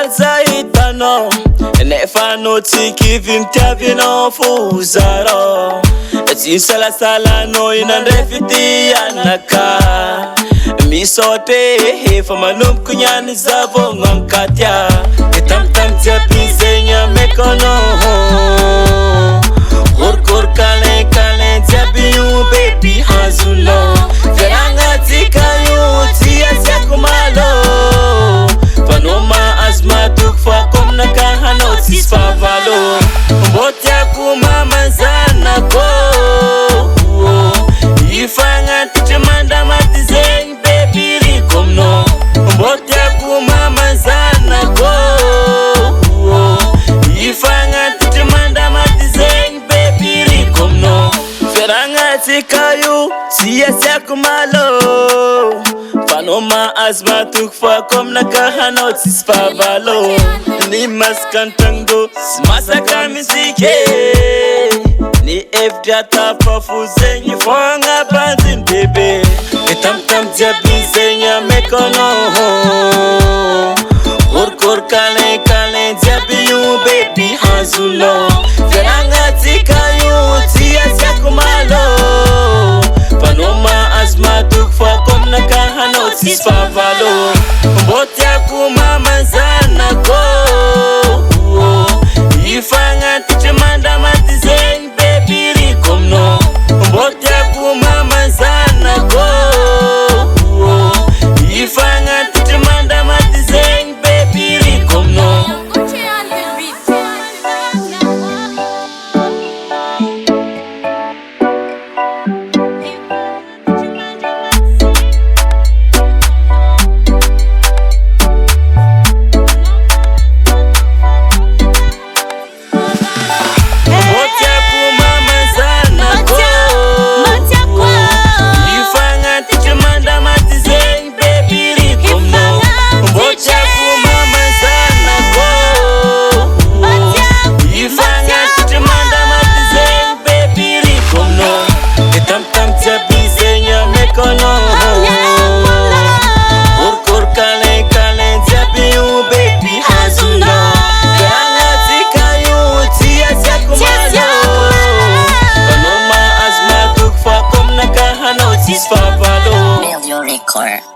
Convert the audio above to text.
Zaitano nefa no tsiky mitiavinao fozarao tsy salasala no inandray fitianaka misaotra efa manomboka niany zavogno ankatia tamtam jiaby zegny amekono korkorkalin jiaby io baby hazonao fiaragnatsika io tsy asiako malo fanoma azmatoko fa komnakahanao tsisy favalo mbô tiako mamanzanako ifagnatitra mandamaty zegny baby rikomno mbô tiako mamanzanako ifagnatitra mandamaty zegny baby rikomno fiaragnatsika io tsy asiako malo fanoma azmatoko fa komnakahanao tsisy favalo ni maskantango masaka mizike ni evitra tapafo zegny fogna banjiny bebe tamtam jiaby zegny amekono korkorkalin jiaby io baby hazonao fiaragnatsika io tsy asiako malo fanoma azmatoko fa komnakahanao tsisy favalo mbô tiako mamanzanako ifagnatitra mandamaty zegny baby rikomno mbô tiako mamanzanako ifagnatitra mandamaty zegny baby rikomno Record.